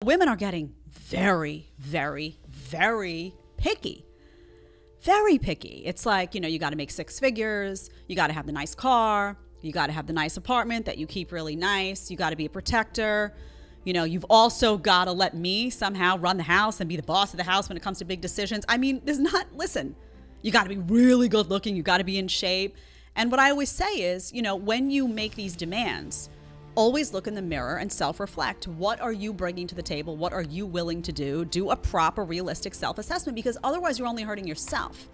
women are getting very, very, very picky. Very picky. It's like, you got to make six figures. You got to have the nice car. You got to have the nice apartment that you keep really nice. You got to be a protector. You've also got to let me somehow run the house and be the boss of the house when it comes to big decisions. I mean, listen, you got to be really good looking. You got to be in shape. And what I always say is, when you make these demands, always look in the mirror and self-reflect. What are you bringing to the table? What are you willing to do? Do a proper, realistic self-assessment, because otherwise you're only hurting yourself.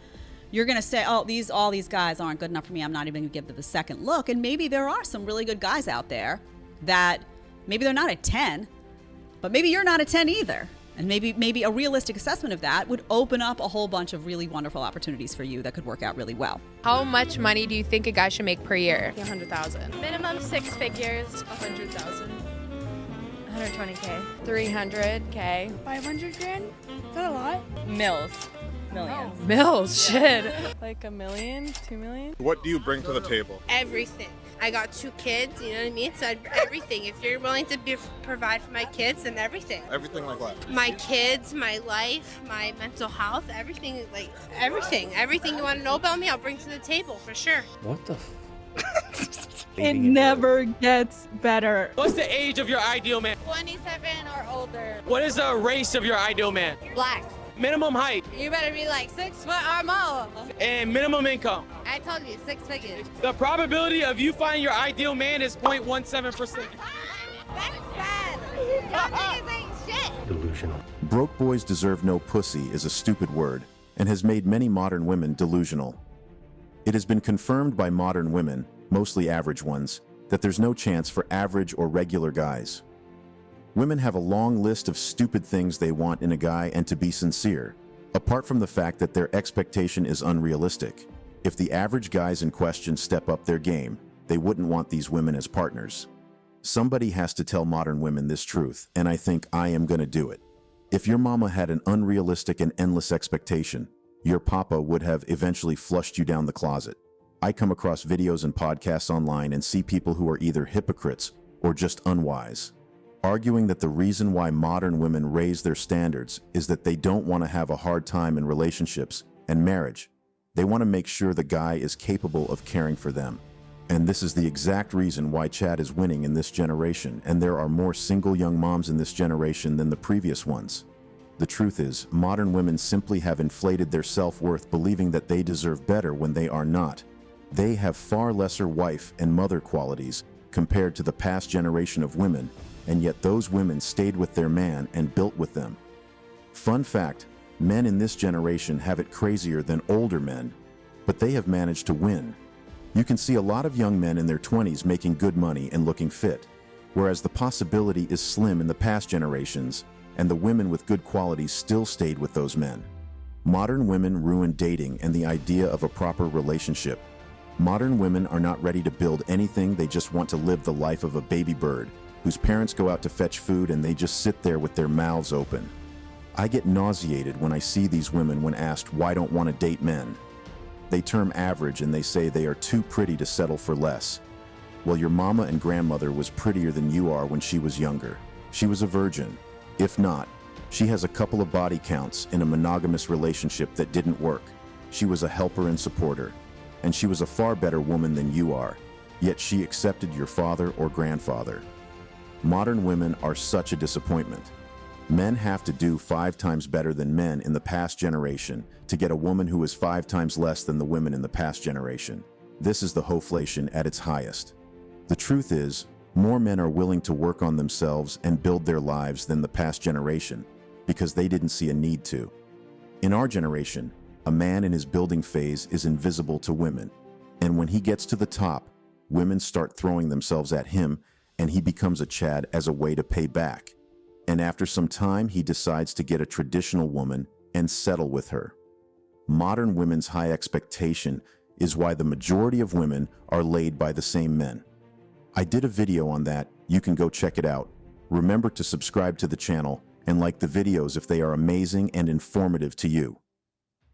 You're going to say, all these guys aren't good enough for me. I'm not even going to give them the second look. And maybe there are some really good guys out there that maybe they're not a 10, but maybe you're not a 10 either. And maybe a realistic assessment of that would open up a whole bunch of really wonderful opportunities for you that could work out really well. How much money do you think a guy should make per year? 100,000. Minimum six figures. 100,000. 120K. 300K. 500 grand? Is that a lot? Millions. Mills, shit. Like $1 million, $2 million? What do you bring to the table? Everything. I got 2 kids, you know what I mean? So everything. If you're willing to provide for my kids, then everything. Everything like what? My kids, my life, my mental health, everything, like everything. Everything you want to know about me, I'll bring to the table for sure. What the It never gets better. What's the age of your ideal man? 27 or older. What is the race of your ideal man? Black. Minimum height You better be like 6 foot or more. and minimum income. I told you, 6 figures. The probability of you finding your ideal man is 0.17%. That's sad. Y'all niggas ain't shit. delusional? Broke boys deserve no pussy is a stupid word and has made many modern women delusional. It has been confirmed by modern women, mostly average ones, that there's no chance for average or regular guys. Women have a long list of stupid things they want in a guy, and to be sincere, apart from the fact that their expectation is unrealistic. If the average guys in question step up their game, they wouldn't want these women as partners. Somebody has to tell modern women this truth, and I think I am gonna do it. If your mama had an unrealistic and endless expectation, your papa would have eventually flushed you down the closet. I come across videos and podcasts online and see people who are either hypocrites or just unwise, arguing that the reason why modern women raise their standards is that they don't want to have a hard time in relationships and marriage. They want to make sure the guy is capable of caring for them. And this is the exact reason why Chad is winning in this generation, and there are more single young moms in this generation than the previous ones. The truth is, modern women simply have inflated their self-worth, believing that they deserve better when they are not. They have far lesser wife and mother qualities compared to the past generation of women, and yet those women stayed with their man and built with them. Fun fact, men in this generation have it crazier than older men, but they have managed to win. You can see a lot of young men in their 20s making good money and looking fit, whereas the possibility is slim in the past generations, and the women with good qualities still stayed with those men. Modern women ruin dating and the idea of a proper relationship. Modern women are not ready to build anything, they just want to live the life of a baby bird, whose parents go out to fetch food and they just sit there with their mouths open. I get nauseated when I see these women when asked why don't want to date men. They term average and they say they are too pretty to settle for less. Well, your mama and grandmother was prettier than you are when she was younger. She was a virgin. If not, she has a couple of body counts in a monogamous relationship that didn't work. She was a helper and supporter, and she was a far better woman than you are, yet she accepted your father or grandfather. Modern women are such a disappointment. Men have to do 5 times better than men in the past generation to get a woman who is 5 times less than the women in the past generation. This is the hoflation at its highest. The truth is, more men are willing to work on themselves and build their lives than the past generation, because they didn't see a need to. In our generation, a man in his building phase is invisible to women, and when he gets to the top, women start throwing themselves at him, and he becomes a Chad as a way to pay back. And after some time, he decides to get a traditional woman and settle with her. Modern women's high expectation is why the majority of women are laid by the same men. I did a video on that, you can go check it out. Remember to subscribe to the channel and like the videos if they are amazing and informative to you.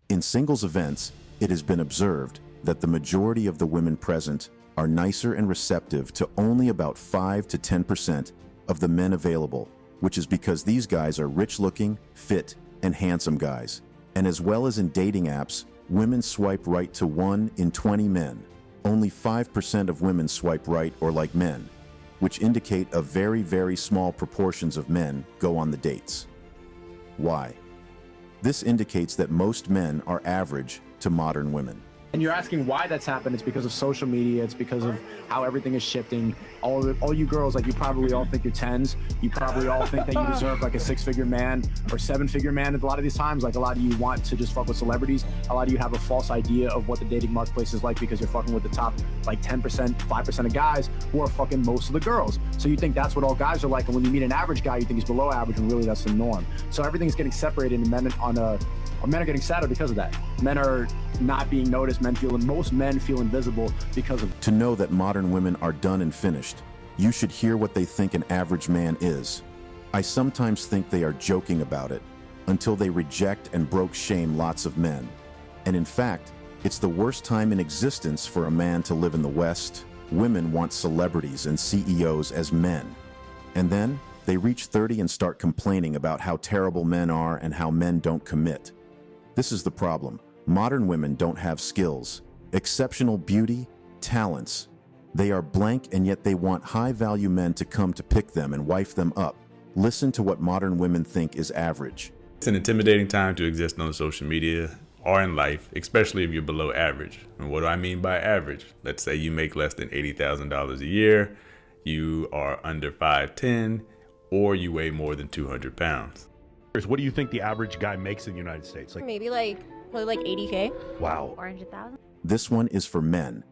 In singles events, it has been observed that the majority of the women present are nicer and receptive to only about 5 to 10% of the men available, which is because these guys are rich-looking, fit, and handsome guys. And as well as in dating apps, women swipe right to 1 in 20 men. Only 5% of women swipe right or like men, which indicate a very, very small proportions of men go on the dates. Why? This indicates that most men are average to modern women. And you're asking why that's happened. It's because of social media. It's because of how everything is shifting. All you girls, like, you probably all think you're 10s. You probably all think that you deserve like a 6-figure man or 7-figure man. And a lot of these times, like, a lot of you want to just fuck with celebrities. A lot of you have a false idea of what the dating marketplace is like because you're fucking with the top like 10%, 5% of guys who are fucking most of the girls. So you think that's what all guys are like. And when you meet an average guy, you think he's below average, and really that's the norm. So everything's getting separated, and men are getting sadder because of that. Men are not being noticed. Most men feel invisible because of. To know that modern women are done and finished, you should hear what they think an average man is. I sometimes think they are joking about it until they reject and broke shame lots of men. And in fact, it's the worst time in existence for a man to live in the West. Women want celebrities and CEOs as men. And then they reach 30 and start complaining about how terrible men are and how men don't commit. This is the problem. Modern women don't have skills, exceptional beauty, talents. They are blank, and yet they want high-value men to come to pick them and wife them up. Listen to what modern women think is average. It's an intimidating time to exist on social media or in life, especially if you're below average. And what do I mean by average? Let's say you make less than $80,000 a year, you are under 5'10", or you weigh more than 200 pounds. What do you think the average guy makes in the United States? Maybe probably like 80K. Wow. 400,000. This one is for men.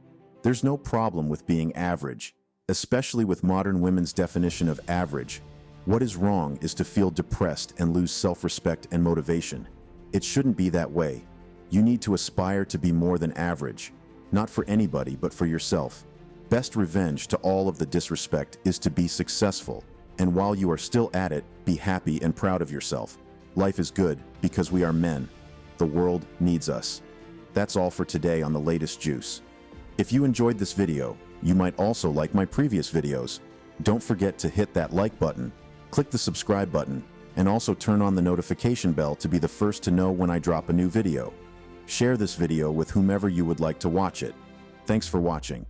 There's no problem with being average, especially with modern women's definition of average. What is wrong is to feel depressed and lose self-respect and motivation. It shouldn't be that way. You need to aspire to be more than average, not for anybody, but for yourself. Best revenge to all of the disrespect is to be successful. And while you are still at it, be happy and proud of yourself. Life is good because we are men. The world needs us. That's all for today on The Latest Juice. If you enjoyed this video, you might also like my previous videos. Don't forget to hit that like button, click the subscribe button, and also turn on the notification bell to be the first to know when I drop a new video. Share this video with whomever you would like to watch it. Thanks for watching.